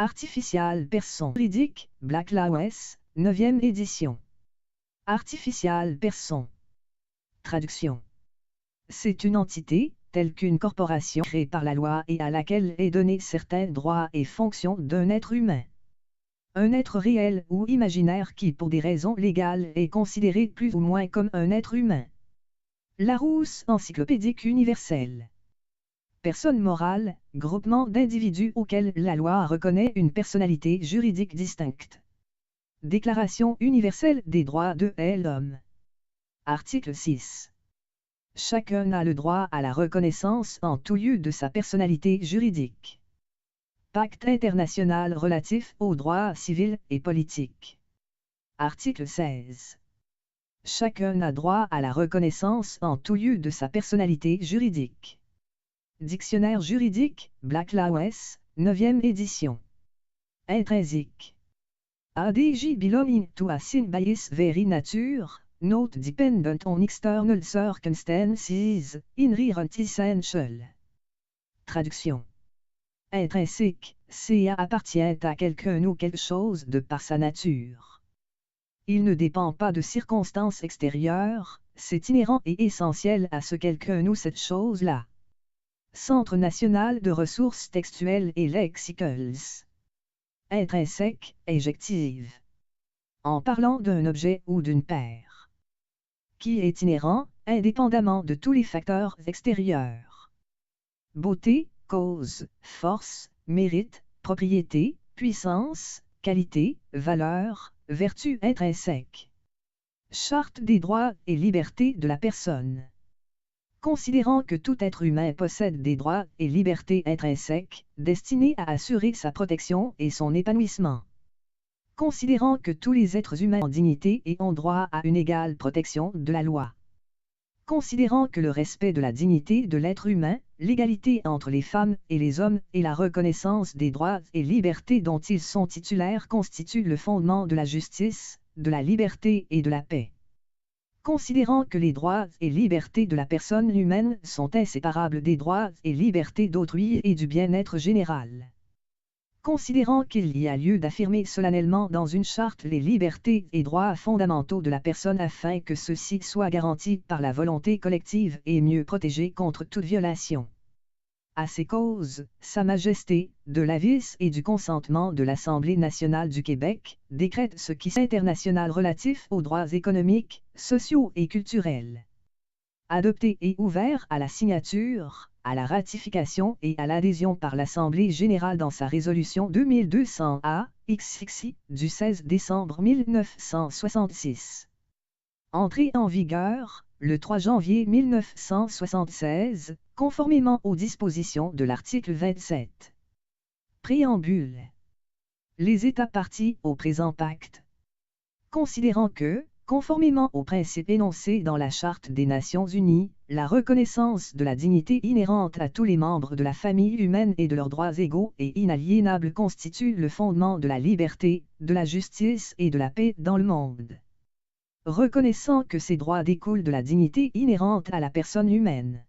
Artificial Person juridique, Black Laws, 9e édition. Artificial Person. Traduction. C'est une entité, telle qu'une corporation créée par la loi et à laquelle est donné certains droits et fonctions d'un être humain. Un être réel ou imaginaire qui pour des raisons légales est considéré plus ou moins comme un être humain. Larousse encyclopédique universelle. Personne morale, groupement d'individus auxquels la loi reconnaît une personnalité juridique distincte. Déclaration universelle des droits de l'homme. Article 6. Chacun a le droit à la reconnaissance en tout lieu de sa personnalité juridique. Pacte international relatif aux droits civils et politiques. Article 16. Chacun a droit à la reconnaissance en tout lieu de sa personnalité juridique. Dictionnaire juridique, Black Laws, 9e édition. Intrinsique. ADJ belonging to a sin by its very nature, not dependent on external circumstances, inherent essential. Traduction. Intrinsèque, CA appartient à quelqu'un ou quelque chose de par sa nature. Il ne dépend pas de circonstances extérieures, c'est inhérent et essentiel à ce quelqu'un ou cette chose-là. Centre national de ressources textuelles et lexicales. Intrinsèque, adjective. En parlant d'un objet ou d'une paire. Qui est inhérent, indépendamment de tous les facteurs extérieurs. Beauté, cause, force, mérite, propriété, puissance, qualité, valeur, vertu intrinsèque. Charte des droits et libertés de la personne. Considérant que tout être humain possède des droits et libertés intrinsèques, destinés à assurer sa protection et son épanouissement. Considérant que tous les êtres humains ont dignité et ont droit à une égale protection de la loi. Considérant que le respect de la dignité de l'être humain, l'égalité entre les femmes et les hommes et la reconnaissance des droits et libertés dont ils sont titulaires constituent le fondement de la justice, de la liberté et de la paix. Considérant que les droits et libertés de la personne humaine sont inséparables des droits et libertés d'autrui et du bien-être général. Considérant qu'il y a lieu d'affirmer solennellement dans une charte les libertés et droits fondamentaux de la personne afin que ceux-ci soient garantis par la volonté collective et mieux protégés contre toute violation. À ces causes, Sa Majesté, de l'avis et du consentement de l'Assemblée nationale du Québec, décrète ce qui est international relatif aux droits économiques, sociaux et culturels. Adopté et ouvert à la signature, à la ratification et à l'adhésion par l'Assemblée générale dans sa résolution 2200A, XXI, du 16 décembre 1966. Entrée en vigueur, le 3 janvier 1976, conformément aux dispositions de l'article 27. Préambule. Les États partis au présent pacte. Considérant que, conformément aux principes énoncés dans la Charte des Nations Unies, la reconnaissance de la dignité inhérente à tous les membres de la famille humaine et de leurs droits égaux et inaliénables constitue le fondement de la liberté, de la justice et de la paix dans le monde. Reconnaissant que ces droits découlent de la dignité inhérente à la personne humaine.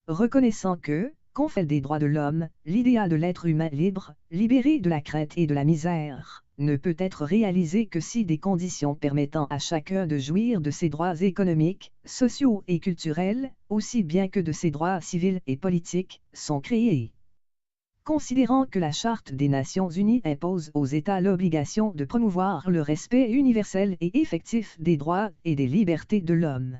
Reconnaissant que, confère des droits de l'homme, l'idéal de l'être humain libre, libéré de la crainte et de la misère, ne peut être réalisé que si des conditions permettant à chacun de jouir de ses droits économiques, sociaux et culturels, aussi bien que de ses droits civils et politiques, sont créées. Considérant que la Charte des Nations Unies impose aux États l'obligation de promouvoir le respect universel et effectif des droits et des libertés de l'homme.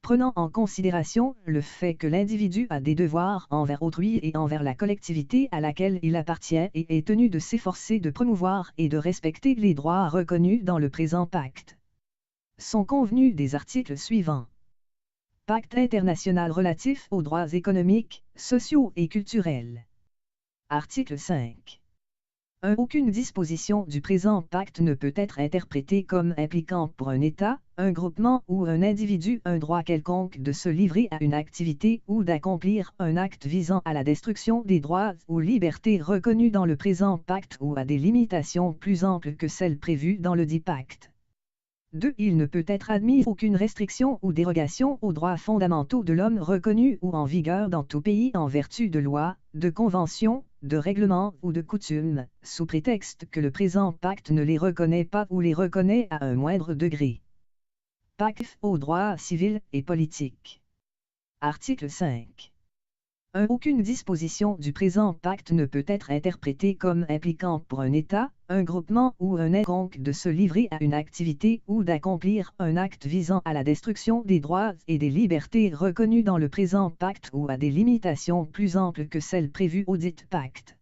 Prenant en considération le fait que l'individu a des devoirs envers autrui et envers la collectivité à laquelle il appartient et est tenu de s'efforcer de promouvoir et de respecter les droits reconnus dans le présent pacte. Sont convenus des articles suivants. Pacte international relatif aux droits économiques, sociaux et culturels. Article 5. Aucune disposition du présent pacte ne peut être interprétée comme impliquant pour un État, un groupement ou un individu un droit quelconque de se livrer à une activité ou d'accomplir un acte visant à la destruction des droits ou libertés reconnus dans le présent pacte ou à des limitations plus amples que celles prévues dans le dit pacte. 2. Il ne peut être admis aucune restriction ou dérogation aux droits fondamentaux de l'homme reconnus ou en vigueur dans tout pays en vertu de lois, de conventions, de règlements ou de coutumes, sous prétexte que le présent pacte ne les reconnaît pas ou les reconnaît à un moindre degré. Pacte aux droits civils et politiques. Article 5. Aucune disposition du présent pacte ne peut être interprétée comme impliquant pour un État, un groupement ou un quiconque de se livrer à une activité ou d'accomplir un acte visant à la destruction des droits et des libertés reconnus dans le présent pacte ou à des limitations plus amples que celles prévues au dit pacte.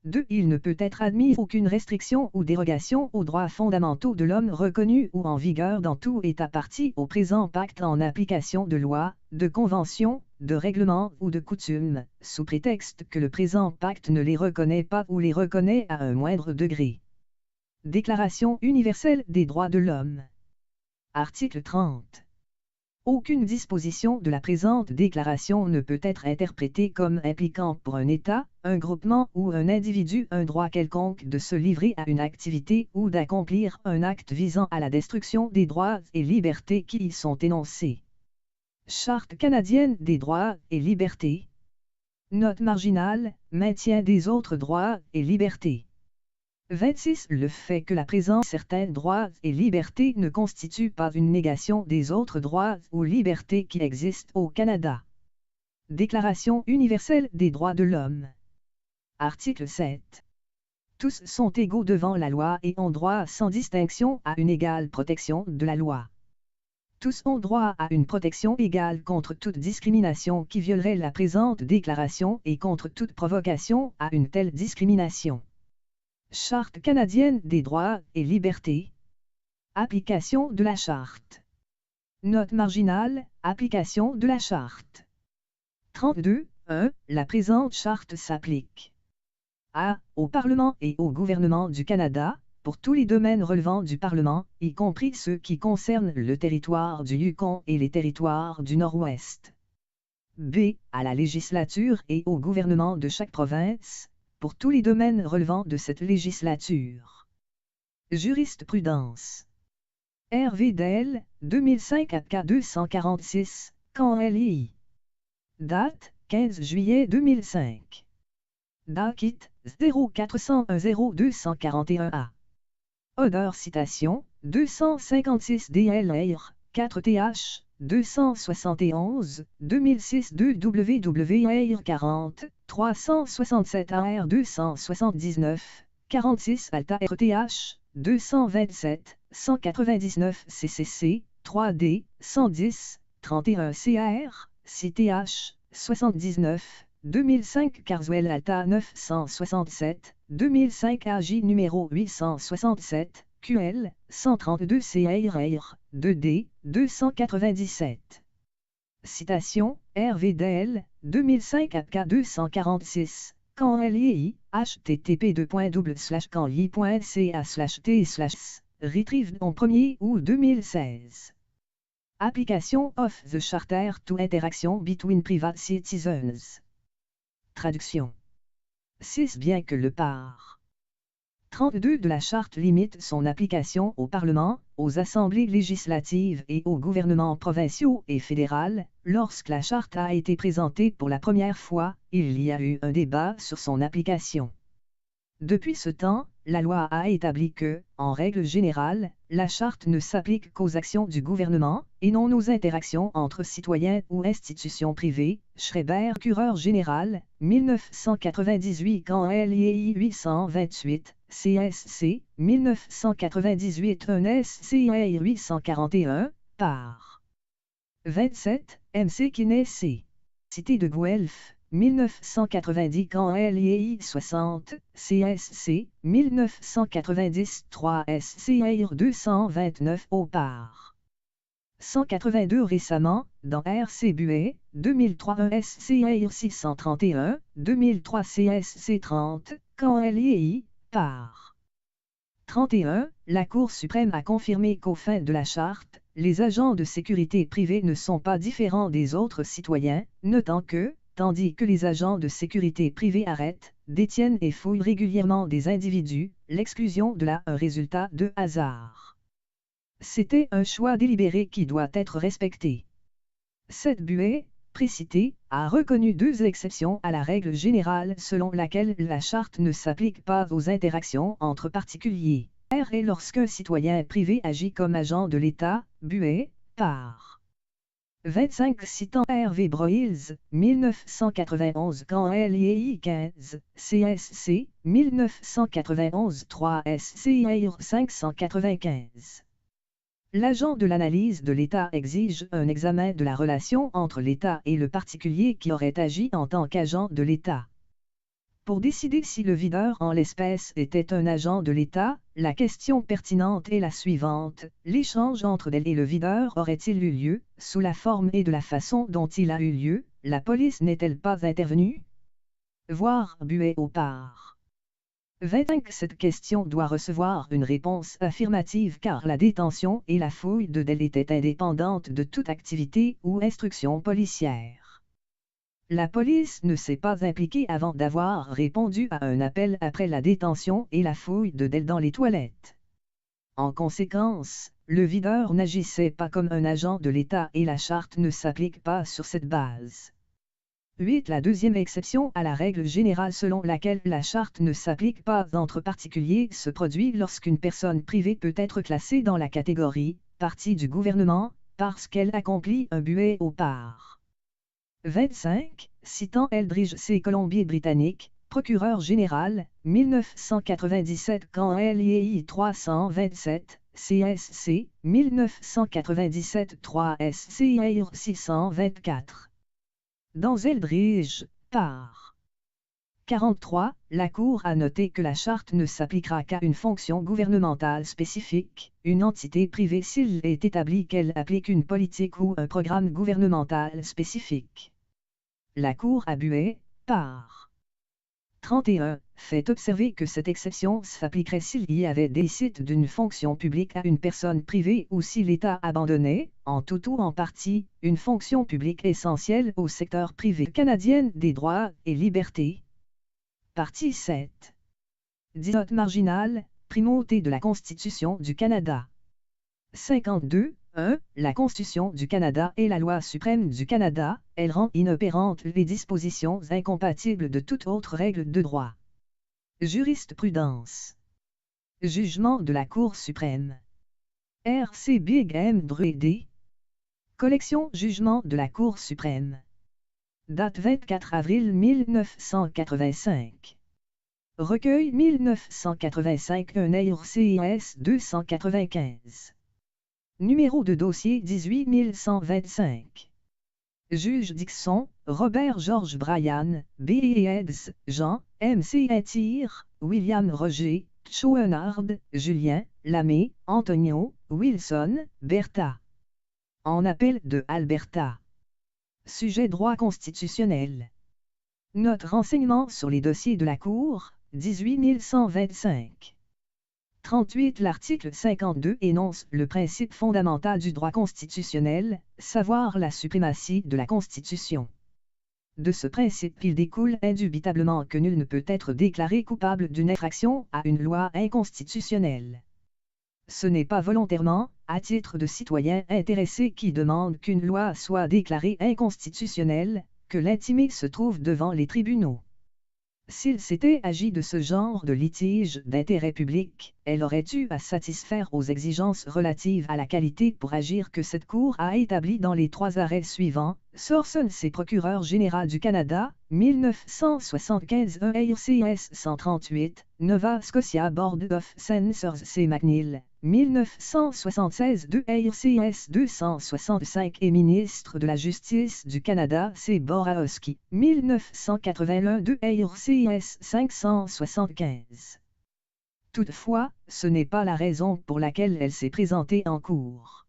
2. Il ne peut être admis aucune restriction ou dérogation aux droits fondamentaux de l'homme reconnus ou en vigueur dans tout État partie au présent pacte en application de lois, de conventions, de règlements ou de coutumes, sous prétexte que le présent pacte ne les reconnaît pas ou les reconnaît à un moindre degré. Déclaration universelle des droits de l'homme. Article 30. Aucune disposition de la présente déclaration ne peut être interprétée comme impliquant pour un État, un groupement ou un individu un droit quelconque de se livrer à une activité ou d'accomplir un acte visant à la destruction des droits et libertés qui y sont énoncés. Charte canadienne des droits et libertés. Note marginale, maintien des autres droits et libertés. 26. Le fait que la présence de certains droits et libertés ne constitue pas une négation des autres droits ou libertés qui existent au Canada. Déclaration universelle des droits de l'homme. Article 7. Tous sont égaux devant la loi et ont droit sans distinction à une égale protection de la loi. Tous ont droit à une protection égale contre toute discrimination qui violerait la présente déclaration et contre toute provocation à une telle discrimination. Charte canadienne des droits et libertés. Application de la Charte. Note marginale, application de la Charte. 32. 1. La présente Charte s'applique a. Au Parlement et au gouvernement du Canada, pour tous les domaines relevant du Parlement, y compris ceux qui concernent le territoire du Yukon et les territoires du Nord-Ouest. B. À la législature et au gouvernement de chaque province, pour tous les domaines relevant de cette législature. Jurisprudence. RVDL, 2005 APK 246, Camp LI. Date, 15 juillet 2005. Dakit, 04010241A. Odeur citation, 256 DLR, 4TH, 271, 2006 2WWR 40, 367 AR 279, 46 Alta RTH, 227, 199 CCC, 3D, 110, 31 CAR, CTH, 79, 2005 Carswell Alta 967, 2005 AJ numéro 867, QL, 132 CAR, 2D, 297. Citation, RVDL, 2005 APK 246, Camp LI, http://camli.ca/t/s, retrieved en 1er août 2016. Application of the Charter to Interaction between Private Citizens. Traduction. 6. Bien que le par 32 de la Charte limite son application au Parlement, aux assemblées législatives et aux gouvernements provinciaux et fédéral, lorsque la Charte a été présentée pour la première fois, il y a eu un débat sur son application. Depuis ce temps, la loi a établi que, en règle générale, la Charte ne s'applique qu'aux actions du gouvernement, et non aux interactions entre citoyens ou institutions privées. Schreiber, Procureur général, 1998 Camp LI 828, CSC, 1998 1 SCA 841, par 27, MC Kinney Cité de Guelph, 1990 Camp LI 60, CSC, 1990 3 SCA 229 au par 182 récemment, dans RC Buet, 2003 1 SCA 631, 2003 CSC 30, Camp LI, par 31, la Cour suprême a confirmé qu'aux fins de la Charte, les agents de sécurité privée ne sont pas différents des autres citoyens, notant que, tandis que les agents de sécurité privée arrêtent, détiennent et fouillent régulièrement des individus, l'exclusion de là un résultat de hasard. C'était un choix délibéré qui doit être respecté. 7 Buet, précité, a reconnu deux exceptions à la règle générale selon laquelle la charte ne s'applique pas aux interactions entre particuliers. R est lorsqu'un citoyen privé agit comme agent de l'État, bué, par. 25 citant Hervé Broyles, 1991 quand LII 15, CSC, 1991 3 SCIR 595. L'agent de l'analyse de l'État exige un examen de la relation entre l'État et le particulier qui aurait agi en tant qu'agent de l'État. Pour décider si le videur en l'espèce était un agent de l'État, la question pertinente est la suivante: l'échange entre elle et le videur aurait-il eu lieu, sous la forme et de la façon dont il a eu lieu, la police n'est-elle pas intervenue? Voir buée au par. 25. Cette question doit recevoir une réponse affirmative car la détention et la fouille de Dell étaient indépendantes de toute activité ou instruction policière. La police ne s'est pas impliquée avant d'avoir répondu à un appel après la détention et la fouille de Dell dans les toilettes. En conséquence, le videur n'agissait pas comme un agent de l'État et la charte ne s'applique pas sur cette base. 8. La deuxième exception à la règle générale selon laquelle la charte ne s'applique pas entre particuliers se produit lorsqu'une personne privée peut être classée dans la catégorie « partie du gouvernement » parce qu'elle accomplit un buée au par. 25. Citant Eldridge C. Colombie-Britannique, procureur général, 1997 quand LII 327, CSC, 1997 3 SCIR 624. Dans Eldridge, par. 43, la Cour a noté que la charte ne s'appliquera qu'à une fonction gouvernementale spécifique, une entité privée s'il est établi qu'elle applique une politique ou un programme gouvernemental spécifique. La Cour a bué, par. 31, fait observer que cette exception s'appliquerait s'il y avait déficit d'une fonction publique à une personne privée ou si l'État abandonnait, en tout ou en partie, une fonction publique essentielle au secteur privé canadien des droits et libertés. Partie 7. Diote marginale, primauté de la Constitution du Canada. 52. 1. La Constitution du Canada est la loi suprême du Canada, elle rend inopérantes les dispositions incompatibles de toute autre règle de droit. Jurisprudence. Jugement de la Cour suprême. R.C. Big M. Druid. Collection Jugement de la Cour suprême. Date 24 avril 1985. Recueil 1985 1 RCIS 295. Numéro de dossier 18125. Juge Dixon, Robert George Bryan, B. Eds, Jean, M.C. Ettir, William Roger, Schoenhard, Julien, Lamé, Antonio, Wilson, Bertha. En appel de Alberta. Sujet droit constitutionnel. Note renseignement sur les dossiers de la Cour, 18125. 38. L'article 52 énonce le principe fondamental du droit constitutionnel, savoir la suprématie de la Constitution. De ce principe il découle indubitablement que nul ne peut être déclaré coupable d'une infraction à une loi inconstitutionnelle. Ce n'est pas volontairement, à titre de citoyen intéressé qui demande qu'une loi soit déclarée inconstitutionnelle, que l'intimé se trouve devant les tribunaux. S'il s'était agi de ce genre de litige d'intérêt public, elle aurait eu à satisfaire aux exigences relatives à la qualité pour agir que cette Cour a établies dans les 3 arrêts suivants. Sourson C. Procureur général du Canada, 1975 1 RCS 138, Nova Scotia Board of Censors C. McNeil, 1976 2 RCS 265 et ministre de la Justice du Canada C. Borowski, 1981 2 RCS 575. Toutefois, ce n'est pas la raison pour laquelle elle s'est présentée en cour.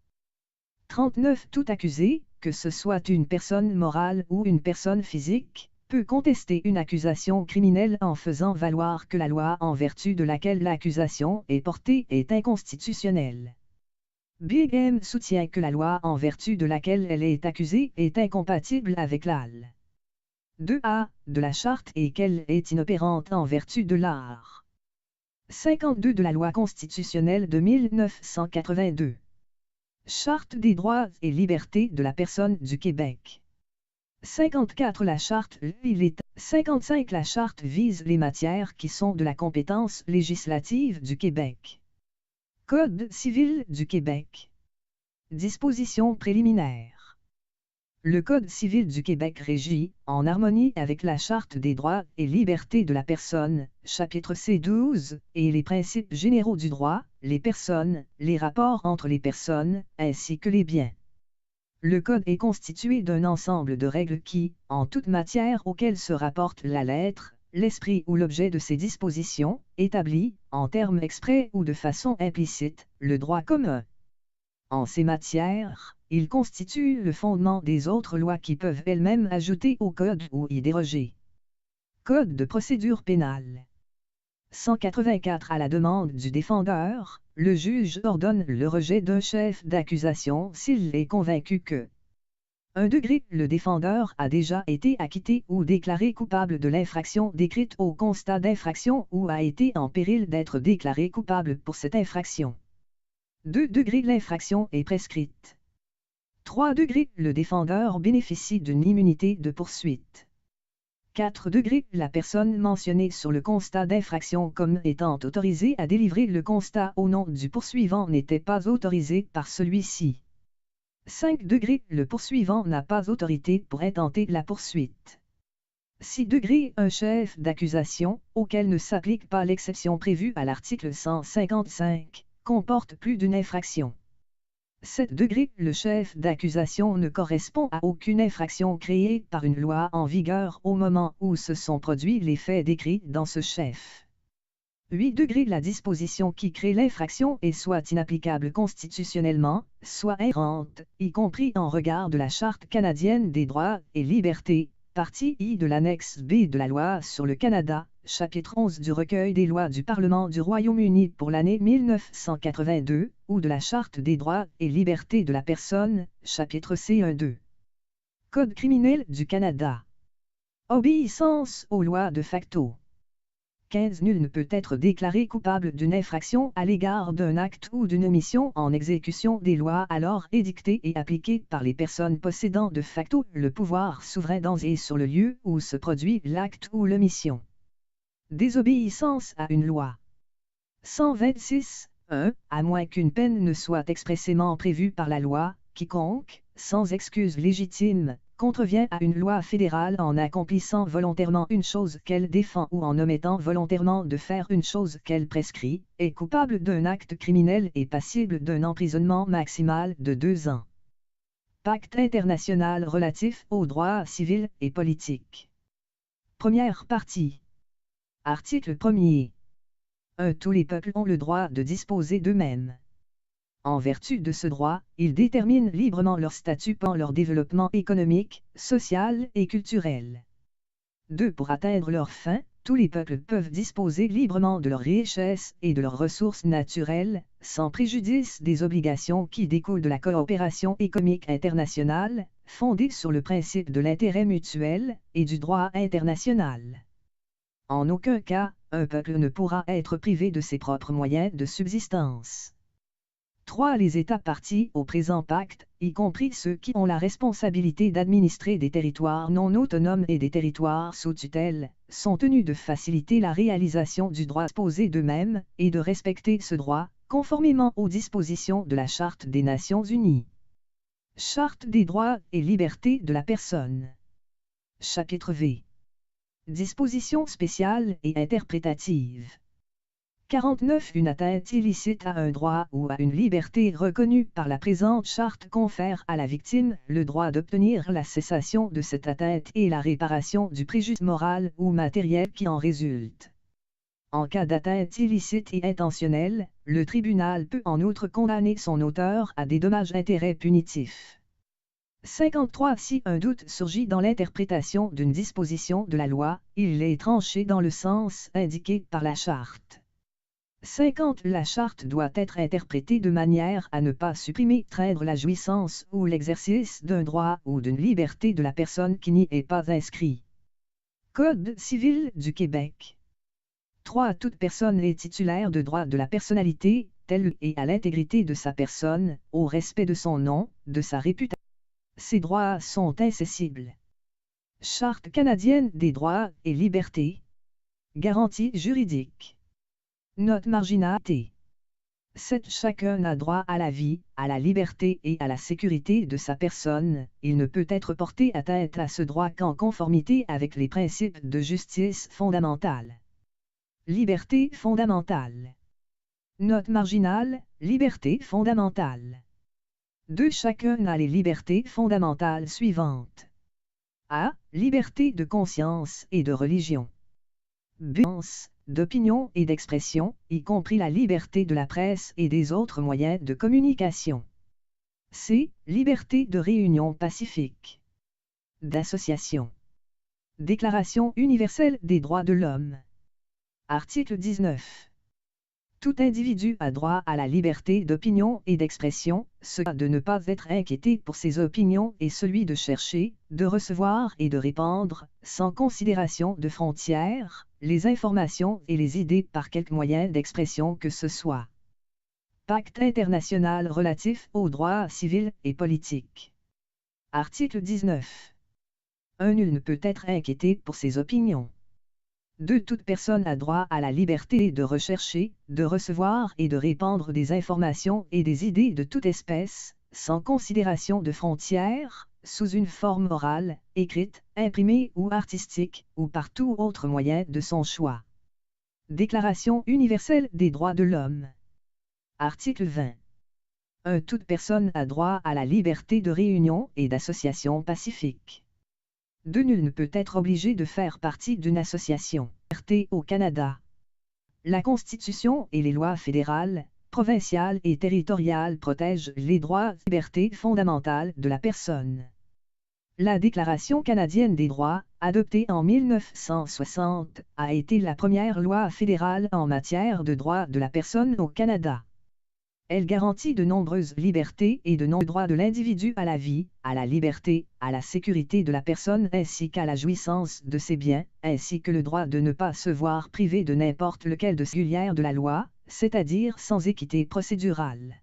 39. Tout accusé, que ce soit une personne morale ou une personne physique, peut contester une accusation criminelle en faisant valoir que la loi en vertu de laquelle l'accusation est portée est inconstitutionnelle. Big M soutient que la loi en vertu de laquelle elle est accusée est incompatible avec l'AL. 2A de la Charte et qu'elle est inopérante en vertu de l'art. 52 de la loi constitutionnelle de 1982. Charte des droits et libertés de la personne du Québec. 54 La Charte lie l'État. 55 La Charte vise les matières qui sont de la compétence législative du Québec. Code civil du Québec. Dispositions préliminaires. Le Code civil du Québec régit, en harmonie avec la Charte des droits et libertés de la personne, chapitre C12, et les principes généraux du droit, les personnes, les rapports entre les personnes, ainsi que les biens. Le Code est constitué d'un ensemble de règles qui, en toute matière auquel se rapporte la lettre, l'esprit ou l'objet de ces dispositions, établit, en termes exprès ou de façon implicite, le droit commun. En ces matières, il constitue le fondement des autres lois qui peuvent elles-mêmes ajouter au Code ou y déroger. Code de procédure pénale. 184 À la demande du défendeur, le juge ordonne le rejet d'un chef d'accusation s'il est convaincu que 1 degré le défendeur a déjà été acquitté ou déclaré coupable de l'infraction décrite au constat d'infraction ou a été en péril d'être déclaré coupable pour cette infraction. 2 degrés l'infraction est prescrite. 3 degrés le défendeur bénéficie d'une immunité de poursuite. 4 degrés la personne mentionnée sur le constat d'infraction comme étant autorisée à délivrer le constat au nom du poursuivant n'était pas autorisée par celui-ci. 5 degrés le poursuivant n'a pas autorité pour intenter la poursuite. 6 degrés un chef d'accusation, auquel ne s'applique pas l'exception prévue à l'article 155, comporte plus d'une infraction. 7 degrés le chef d'accusation ne correspond à aucune infraction créée par une loi en vigueur au moment où se sont produits les faits décrits dans ce chef. 8 degrés la disposition qui crée l'infraction est soit inapplicable constitutionnellement, soit errante, y compris en regard de la Charte canadienne des droits et libertés, partie I de l'annexe B de la loi sur le Canada, chapitre 11 du recueil des lois du Parlement du Royaume-Uni pour l'année 1982, ou de la Charte des droits et libertés de la personne, chapitre C1-2. Code criminel du Canada. Obéissance aux lois de facto. 15 Nul ne peut être déclaré coupable d'une infraction à l'égard d'un acte ou d'une omission en exécution des lois alors édictées et appliquées par les personnes possédant de facto le pouvoir souverain dans et sur le lieu où se produit l'acte ou l'omission. Désobéissance à une loi. 126. 1. À moins qu'une peine ne soit expressément prévue par la loi, quiconque, sans excuse légitime, contrevient à une loi fédérale en accomplissant volontairement une chose qu'elle défend ou en omettant volontairement de faire une chose qu'elle prescrit, est coupable d'un acte criminel et passible d'un emprisonnement maximal de 2 ans. Pacte international relatif aux droits civils et politiques. Première partie. Article 1er. 1. Tous les peuples ont le droit de disposer d'eux-mêmes. En vertu de ce droit, ils déterminent librement leur statut pendant leur développement économique, social et culturel. 2. Pour atteindre leurs fins, tous les peuples peuvent disposer librement de leurs richesses et de leurs ressources naturelles, sans préjudice des obligations qui découlent de la coopération économique internationale, fondée sur le principe de l'intérêt mutuel et du droit international. En aucun cas, un peuple ne pourra être privé de ses propres moyens de subsistance. 3. Les États partis au présent pacte, y compris ceux qui ont la responsabilité d'administrer des territoires non autonomes et des territoires sous tutelle, sont tenus de faciliter la réalisation du droit disposer d'eux-mêmes, et de respecter ce droit, conformément aux dispositions de la Charte des Nations Unies. Charte des droits et libertés de la personne. Chapitre V. Dispositions spéciales et interprétatives. 49. Une atteinte illicite à un droit ou à une liberté reconnue par la présente charte confère à la victime le droit d'obtenir la cessation de cette atteinte et la réparation du préjudice moral ou matériel qui en résulte. En cas d'atteinte illicite et intentionnelle, le tribunal peut en outre condamner son auteur à des dommages-intérêts punitifs. 53. Si un doute surgit dans l'interprétation d'une disposition de la loi, il est tranché dans le sens indiqué par la charte. 50. La charte doit être interprétée de manière à ne pas supprimer, restreindre la jouissance ou l'exercice d'un droit ou d'une liberté de la personne qui n'y est pas inscrit. Code civil du Québec. 3. Toute personne est titulaire de droits de la personnalité, telle et à l'intégrité de sa personne, au respect de son nom, de sa réputation. Ces droits sont incessibles. Charte canadienne des droits et libertés. Garantie juridique. Note marginale T. 7. Chacun a droit à la vie, à la liberté et à la sécurité de sa personne. Il ne peut être porté atteinte à ce droit qu'en conformité avec les principes de justice fondamentale. Liberté fondamentale. Note marginale, liberté fondamentale. 2. Chacun a les libertés fondamentales suivantes. A. Liberté de conscience et de religion. B. D'opinion et d'expression, y compris la liberté de la presse et des autres moyens de communication. C. Liberté de réunion pacifique. D'association. Déclaration universelle des droits de l'homme. Article 19. Tout individu a droit à la liberté d'opinion et d'expression, ce de ne pas être inquiété pour ses opinions et celui de chercher, de recevoir et de répandre, sans considération de frontières, les informations et les idées par quelque moyen d'expression que ce soit. Pacte international relatif aux droits civils et politiques. Article 19. Nul ne peut être inquiété pour ses opinions. 2. Toute personne a droit à la liberté de rechercher, de recevoir et de répandre des informations et des idées de toute espèce, sans considération de frontières, sous une forme orale, écrite, imprimée ou artistique, ou par tout autre moyen de son choix. Déclaration universelle des droits de l'homme. Article 20. 1. Toute personne a droit à la liberté de réunion et d'association pacifique. 2. Nul ne peut être obligé de faire partie d'une association. Liberté au Canada. La Constitution et les lois fédérales, provinciales et territoriales protègent les droits et libertés fondamentales de la personne. La Déclaration canadienne des droits, adoptée en 1960, a été la première loi fédérale en matière de droits de la personne au Canada. Elle garantit de nombreuses libertés et de nombreux droits de l'individu à la vie, à la liberté, à la sécurité de la personne ainsi qu'à la jouissance de ses biens, ainsi que le droit de ne pas se voir privé de n'importe lequel de singulière de la loi, c'est-à-dire sans équité procédurale.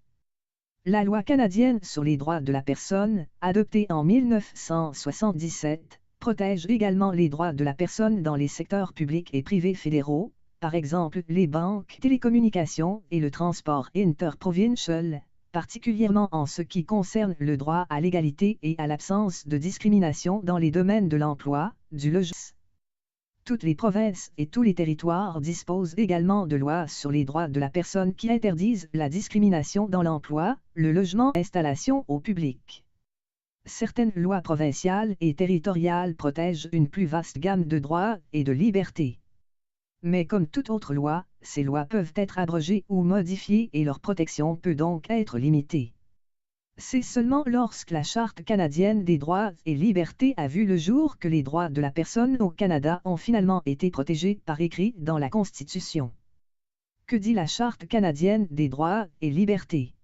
La loi canadienne sur les droits de la personne, adoptée en 1977, protège également les droits de la personne dans les secteurs publics et privés fédéraux, par exemple les banques, télécommunications et le transport interprovincial, particulièrement en ce qui concerne le droit à l'égalité et à l'absence de discrimination dans les domaines de l'emploi, du logement. Toutes les provinces et tous les territoires disposent également de lois sur les droits de la personne qui interdisent la discrimination dans l'emploi, le logement et l'installation au public. Certaines lois provinciales et territoriales protègent une plus vaste gamme de droits et de libertés. Mais comme toute autre loi, ces lois peuvent être abrogées ou modifiées et leur protection peut donc être limitée. C'est seulement lorsque la Charte canadienne des droits et libertés a vu le jour que les droits de la personne au Canada ont finalement été protégés par écrit dans la Constitution. Que dit la Charte canadienne des droits et libertés?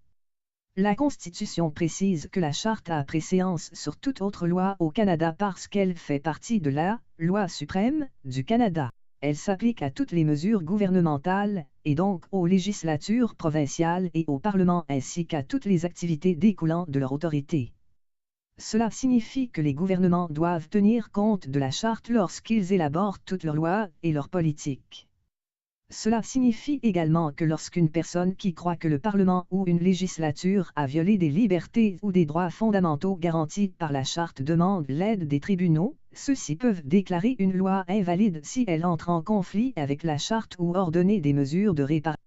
La Constitution précise que la Charte a préséance sur toute autre loi au Canada parce qu'elle fait partie de la loi suprême du Canada. Elle s'applique à toutes les mesures gouvernementales, et donc aux législatures provinciales et au Parlement ainsi qu'à toutes les activités découlant de leur autorité. Cela signifie que les gouvernements doivent tenir compte de la Charte lorsqu'ils élaborent toutes leurs lois et leurs politiques. Cela signifie également que lorsqu'une personne qui croit que le Parlement ou une législature a violé des libertés ou des droits fondamentaux garantis par la Charte demande l'aide des tribunaux, ceux-ci peuvent déclarer une loi invalide si elle entre en conflit avec la Charte ou ordonner des mesures de réparation.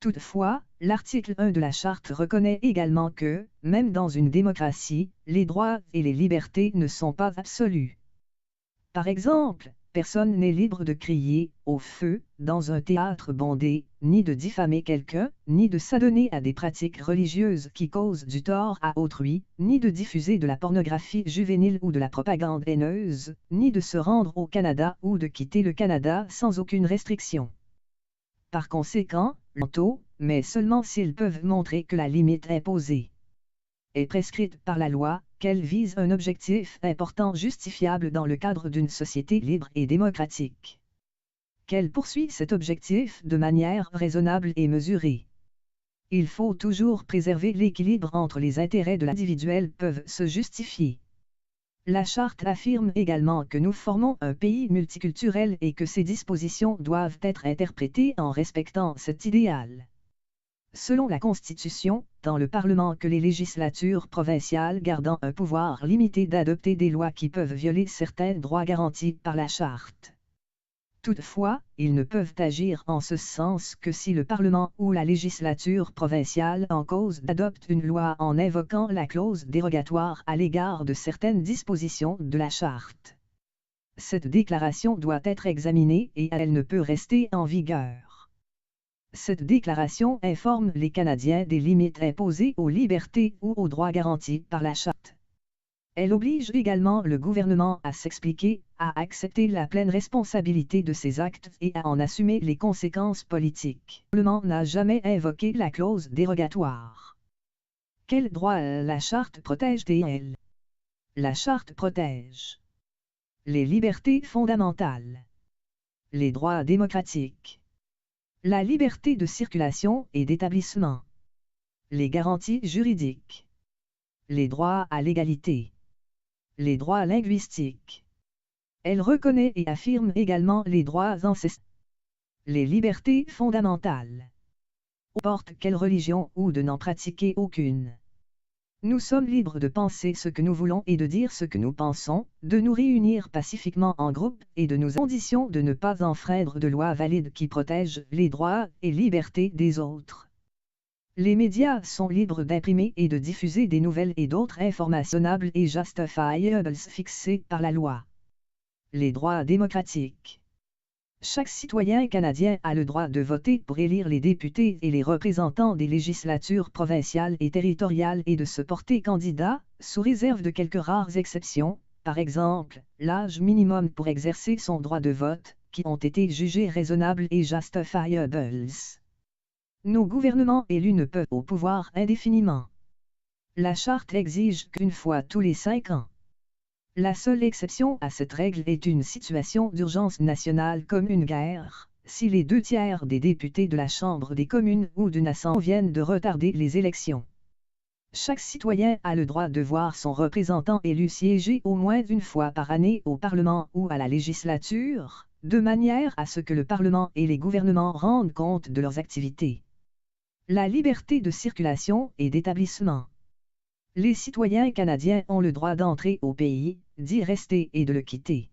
Toutefois, l'article 1 de la Charte reconnaît également que, même dans une démocratie, les droits et les libertés ne sont pas absolus. Par exemple, personne n'est libre de crier au feu dans un théâtre bondé, ni de diffamer quelqu'un, ni de s'adonner à des pratiques religieuses qui causent du tort à autrui, ni de diffuser de la pornographie juvénile ou de la propagande haineuse, ni de se rendre au Canada ou de quitter le Canada sans aucune restriction. Par conséquent, mais seulement s'ils peuvent montrer que la limite imposée est prescrite par la loi, qu'elle vise un objectif important justifiable dans le cadre d'une société libre et démocratique. Qu'elle poursuit cet objectif de manière raisonnable et mesurée. Il faut toujours préserver l'équilibre entre les intérêts de l'individuel peuvent se justifier. La Charte affirme également que nous formons un pays multiculturel et que ces dispositions doivent être interprétées en respectant cet idéal. Selon la Constitution, tant le Parlement que les législatures provinciales gardant un pouvoir limité d'adopter des lois qui peuvent violer certains droits garantis par la Charte. Toutefois, ils ne peuvent agir en ce sens que si le Parlement ou la législature provinciale en cause adopte une loi en invoquant la clause dérogatoire à l'égard de certaines dispositions de la Charte. Cette déclaration doit être examinée et elle ne peut rester en vigueur. Cette déclaration informe les Canadiens des limites imposées aux libertés ou aux droits garantis par la Charte. Elle oblige également le gouvernement à s'expliquer, à accepter la pleine responsabilité de ses actes et à en assumer les conséquences politiques. Le Parlement n'a jamais invoqué la clause dérogatoire. Quels droits la Charte protège-t-elle? La Charte protège les libertés fondamentales, les droits démocratiques, la liberté de circulation et d'établissement, les garanties juridiques, les droits à l'égalité, les droits linguistiques. Elle reconnaît et affirme également les droits ancestraux, les libertés fondamentales. N'importe quelle religion ou de n'en pratiquer aucune. Nous sommes libres de penser ce que nous voulons et de dire ce que nous pensons, de nous réunir pacifiquement en groupe et de nous à condition de ne pas enfreindre de lois valides qui protègent les droits et libertés des autres. Les médias sont libres d'imprimer et de diffuser des nouvelles et d'autres informations raisonnables et justifiables fixées par la loi. Les droits démocratiques. Chaque citoyen canadien a le droit de voter pour élire les députés et les représentants des législatures provinciales et territoriales et de se porter candidat, sous réserve de quelques rares exceptions, par exemple, l'âge minimum pour exercer son droit de vote, qui ont été jugés raisonnables et justifiables. Nos gouvernements élus ne peuvent au pouvoir indéfiniment. La Charte exige qu'une fois tous les 5 ans. La seule exception à cette règle est une situation d'urgence nationale comme une guerre, si les 2/3 des députés de la Chambre des communes ou d'une assemblée viennent de retarder les élections. Chaque citoyen a le droit de voir son représentant élu siéger au moins une fois par année au Parlement ou à la législature, de manière à ce que le Parlement et les gouvernements rendent compte de leurs activités. La liberté de circulation et d'établissement. Les citoyens canadiens ont le droit d'entrer au pays, d'y rester et de le quitter.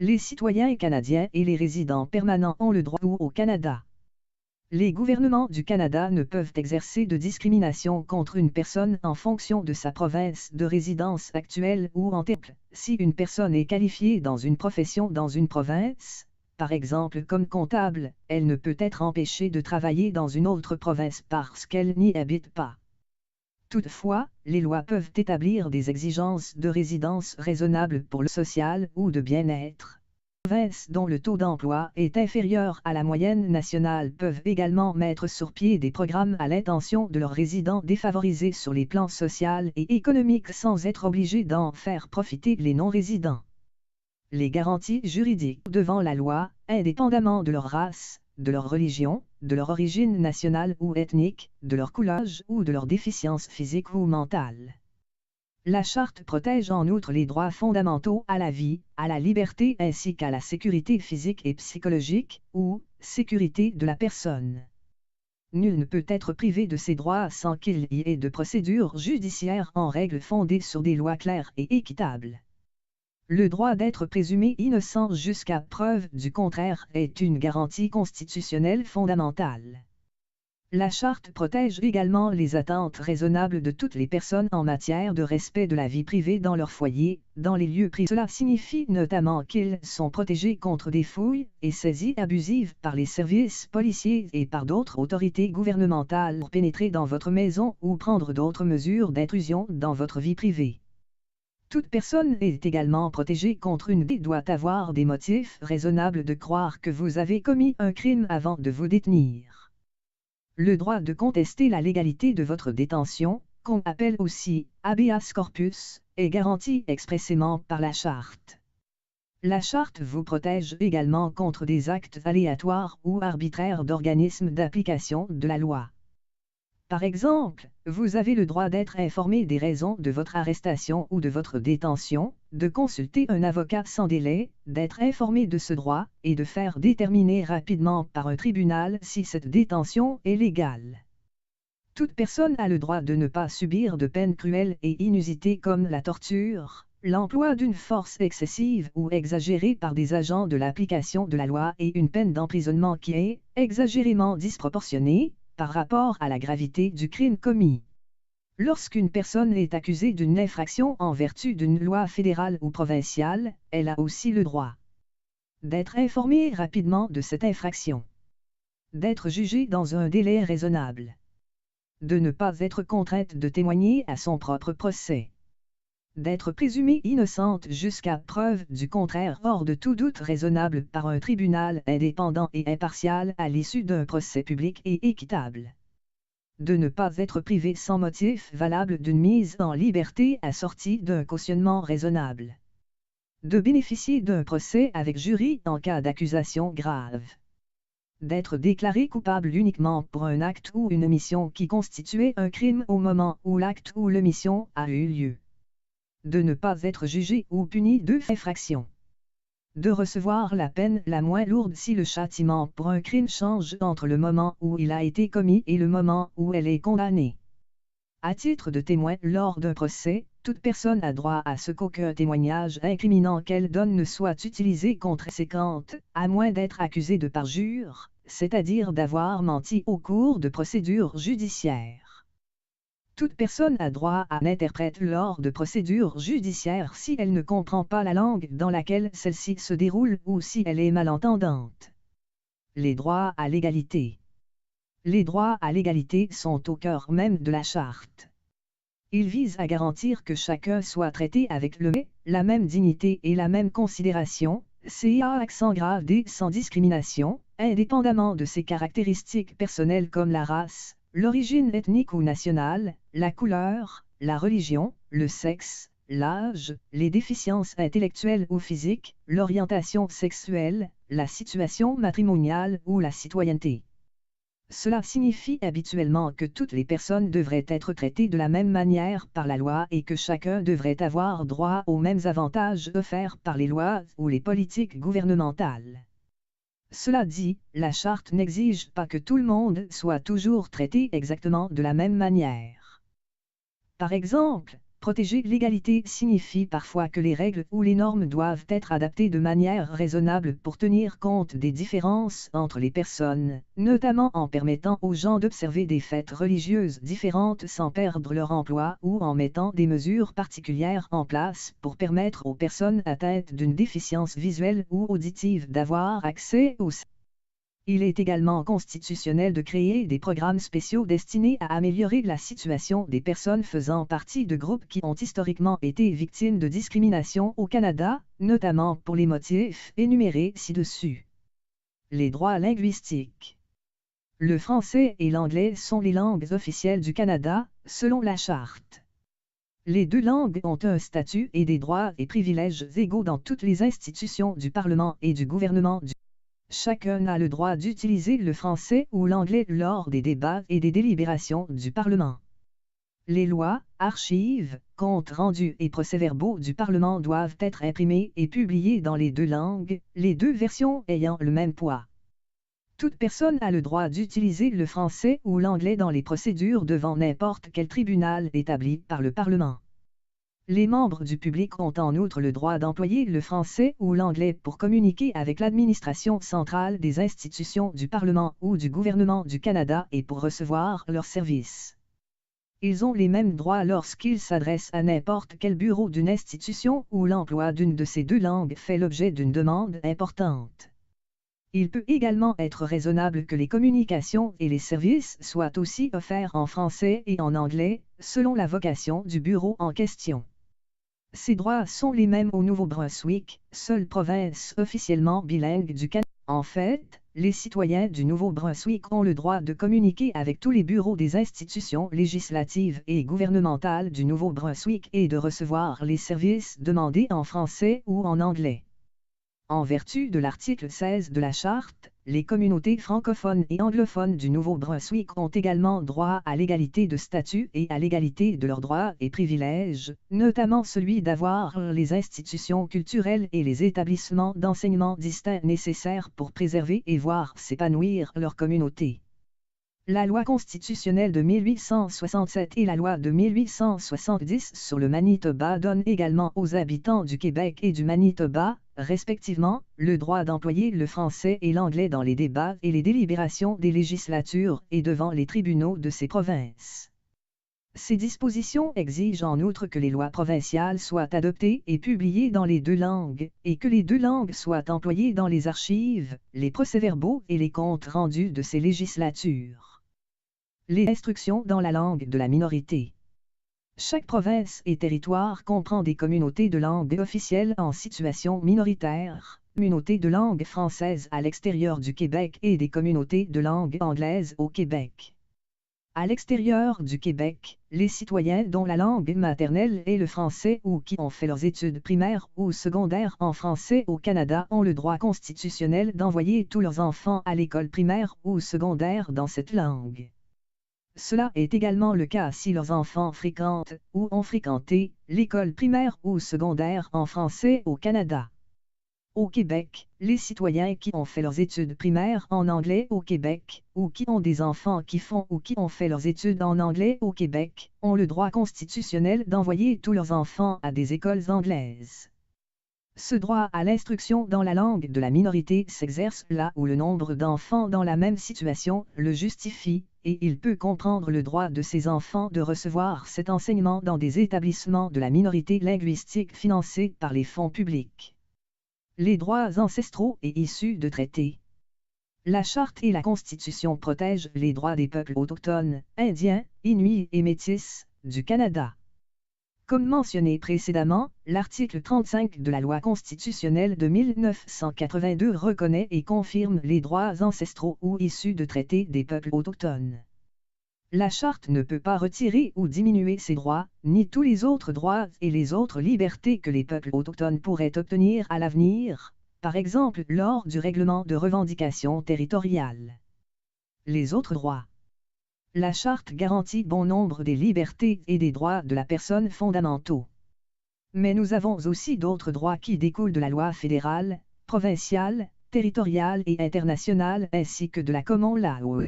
Les citoyens canadiens et les résidents permanents ont le droit au Canada. Les gouvernements du Canada ne peuvent exercer de discrimination contre une personne en fonction de sa province de résidence actuelle ou antérieure. Si une personne est qualifiée dans une profession dans une province, par exemple comme comptable, elle ne peut être empêchée de travailler dans une autre province parce qu'elle n'y habite pas. Toutefois, les lois peuvent établir des exigences de résidence raisonnables pour le social ou de bien-être. Les provinces dont le taux d'emploi est inférieur à la moyenne nationale peuvent également mettre sur pied des programmes à l'intention de leurs résidents défavorisés sur les plans social et économique sans être obligés d'en faire profiter les non-résidents. Les garanties juridiques devant la loi, indépendamment de leur race, de leur religion, de leur origine nationale ou ethnique, de leur couleur ou de leur déficience physique ou mentale. La Charte protège en outre les droits fondamentaux à la vie, à la liberté ainsi qu'à la sécurité physique et psychologique, ou sécurité de la personne. Nul ne peut être privé de ces droits sans qu'il y ait de procédures judiciaires en règle fondées sur des lois claires et équitables. Le droit d'être présumé innocent jusqu'à preuve du contraire est une garantie constitutionnelle fondamentale. La Charte protège également les attentes raisonnables de toutes les personnes en matière de respect de la vie privée dans leur foyer, dans les lieux privés. Cela signifie notamment qu'ils sont protégés contre des fouilles et saisies abusives par les services policiers et par d'autres autorités gouvernementales pour pénétrer dans votre maison ou prendre d'autres mesures d'intrusion dans votre vie privée. Toute personne est également protégée contre une et doit avoir des motifs raisonnables de croire que vous avez commis un crime avant de vous détenir. Le droit de contester la légalité de votre détention, qu'on appelle aussi habeas corpus, est garanti expressément par la Charte. La Charte vous protège également contre des actes aléatoires ou arbitraires d'organismes d'application de la loi. Par exemple, vous avez le droit d'être informé des raisons de votre arrestation ou de votre détention, de consulter un avocat sans délai, d'être informé de ce droit, et de faire déterminer rapidement par un tribunal si cette détention est légale. Toute personne a le droit de ne pas subir de peines cruelles et inusitées comme la torture, l'emploi d'une force excessive ou exagérée par des agents de l'application de la loi et une peine d'emprisonnement qui est exagérément disproportionnée par rapport à la gravité du crime commis. Lorsqu'une personne est accusée d'une infraction en vertu d'une loi fédérale ou provinciale, elle a aussi le droit d'être informée rapidement de cette infraction, d'être jugée dans un délai raisonnable, de ne pas être contrainte de témoigner à son propre procès, d'être présumée innocente jusqu'à preuve du contraire hors de tout doute raisonnable par un tribunal indépendant et impartial à l'issue d'un procès public et équitable, de ne pas être privée sans motif valable d'une mise en liberté assortie d'un cautionnement raisonnable, de bénéficier d'un procès avec jury en cas d'accusation grave, d'être déclaré coupable uniquement pour un acte ou une omission qui constituait un crime au moment où l'acte ou l'omission a eu lieu, de ne pas être jugé ou puni de infraction, de recevoir la peine la moins lourde si le châtiment pour un crime change entre le moment où il a été commis et le moment où elle est condamnée. À titre de témoin lors d'un procès, toute personne a droit à ce qu'aucun témoignage incriminant qu'elle donne ne soit utilisé contre ses comptes, à moins d'être accusé de parjure, c'est-à-dire d'avoir menti au cours de procédures judiciaires. Toute personne a droit à un interprète lors de procédures judiciaires si elle ne comprend pas la langue dans laquelle celle-ci se déroule ou si elle est malentendante. Les droits à l'égalité. Les droits à l'égalité sont au cœur même de la Charte. Ils visent à garantir que chacun soit traité avec la même dignité et la même considération, accent grave D sans discrimination, indépendamment de ses caractéristiques personnelles comme la race, l'origine ethnique ou nationale, la couleur, la religion, le sexe, l'âge, les déficiences intellectuelles ou physiques, l'orientation sexuelle, la situation matrimoniale ou la citoyenneté. Cela signifie habituellement que toutes les personnes devraient être traitées de la même manière par la loi et que chacun devrait avoir droit aux mêmes avantages offerts par les lois ou les politiques gouvernementales. Cela dit, la Charte n'exige pas que tout le monde soit toujours traité exactement de la même manière. Par exemple, protéger l'égalité signifie parfois que les règles ou les normes doivent être adaptées de manière raisonnable pour tenir compte des différences entre les personnes, notamment en permettant aux gens d'observer des fêtes religieuses différentes sans perdre leur emploi ou en mettant des mesures particulières en place pour permettre aux personnes atteintes d'une déficience visuelle ou auditive d'avoir accès aux services. Il est également constitutionnel de créer des programmes spéciaux destinés à améliorer la situation des personnes faisant partie de groupes qui ont historiquement été victimes de discrimination au Canada, notamment pour les motifs énumérés ci-dessus. Les droits linguistiques. Le français et l'anglais sont les langues officielles du Canada, selon la Charte. Les deux langues ont un statut et des droits et privilèges égaux dans toutes les institutions du Parlement et du gouvernement du Chacun a le droit d'utiliser le français ou l'anglais lors des débats et des délibérations du Parlement. Les lois, archives, comptes rendus et procès-verbaux du Parlement doivent être imprimés et publiés dans les deux langues, les deux versions ayant le même poids. Toute personne a le droit d'utiliser le français ou l'anglais dans les procédures devant n'importe quel tribunal établi par le Parlement. Les membres du public ont en outre le droit d'employer le français ou l'anglais pour communiquer avec l'administration centrale des institutions du Parlement ou du gouvernement du Canada et pour recevoir leurs services. Ils ont les mêmes droits lorsqu'ils s'adressent à n'importe quel bureau d'une institution où l'emploi d'une de ces deux langues fait l'objet d'une demande importante. Il peut également être raisonnable que les communications et les services soient aussi offerts en français et en anglais, selon la vocation du bureau en question. Ces droits sont les mêmes au Nouveau-Brunswick, seule province officiellement bilingue du Canada. En fait, les citoyens du Nouveau-Brunswick ont le droit de communiquer avec tous les bureaux des institutions législatives et gouvernementales du Nouveau-Brunswick et de recevoir les services demandés en français ou en anglais. En vertu de l'article 16 de la Charte, les communautés francophones et anglophones du Nouveau-Brunswick ont également droit à l'égalité de statut et à l'égalité de leurs droits et privilèges, notamment celui d'avoir les institutions culturelles et les établissements d'enseignement distincts nécessaires pour préserver et voir s'épanouir leur communauté. La loi constitutionnelle de 1867 et la loi de 1870 sur le Manitoba donnent également aux habitants du Québec et du Manitoba, respectivement, le droit d'employer le français et l'anglais dans les débats et les délibérations des législatures et devant les tribunaux de ces provinces. Ces dispositions exigent en outre que les lois provinciales soient adoptées et publiées dans les deux langues, et que les deux langues soient employées dans les archives, les procès-verbaux et les comptes rendus de ces législatures. Les instructions dans la langue de la minorité. Chaque province et territoire comprend des communautés de langue officielle en situation minoritaire, communautés de langue française à l'extérieur du Québec et des communautés de langue anglaise au Québec. À l'extérieur du Québec, les citoyens dont la langue maternelle est le français ou qui ont fait leurs études primaires ou secondaires en français au Canada ont le droit constitutionnel d'envoyer tous leurs enfants à l'école primaire ou secondaire dans cette langue. Cela est également le cas si leurs enfants fréquentent, ou ont fréquenté, l'école primaire ou secondaire en français au Canada. Au Québec, les citoyens qui ont fait leurs études primaires en anglais au Québec, ou qui ont des enfants qui font ou qui ont fait leurs études en anglais au Québec, ont le droit constitutionnel d'envoyer tous leurs enfants à des écoles anglaises. Ce droit à l'instruction dans la langue de la minorité s'exerce là où le nombre d'enfants dans la même situation le justifie, et il peut comprendre le droit de ces enfants de recevoir cet enseignement dans des établissements de la minorité linguistique financés par les fonds publics. Les droits ancestraux et issus de traités. La Charte et la Constitution protègent les droits des peuples autochtones, indiens, inuits et métis, du Canada. Comme mentionné précédemment, l'article 35 de la loi constitutionnelle de 1982 reconnaît et confirme les droits ancestraux ou issus de traités des peuples autochtones. La Charte ne peut pas retirer ou diminuer ces droits, ni tous les autres droits et les autres libertés que les peuples autochtones pourraient obtenir à l'avenir, par exemple lors du règlement de revendications territoriales. Les autres droits. La Charte garantit bon nombre des libertés et des droits de la personne fondamentaux. Mais nous avons aussi d'autres droits qui découlent de la loi fédérale, provinciale, territoriale et internationale ainsi que de la common law.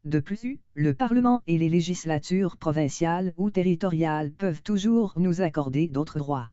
De plus, le Parlement et les législatures provinciales ou territoriales peuvent toujours nous accorder d'autres droits.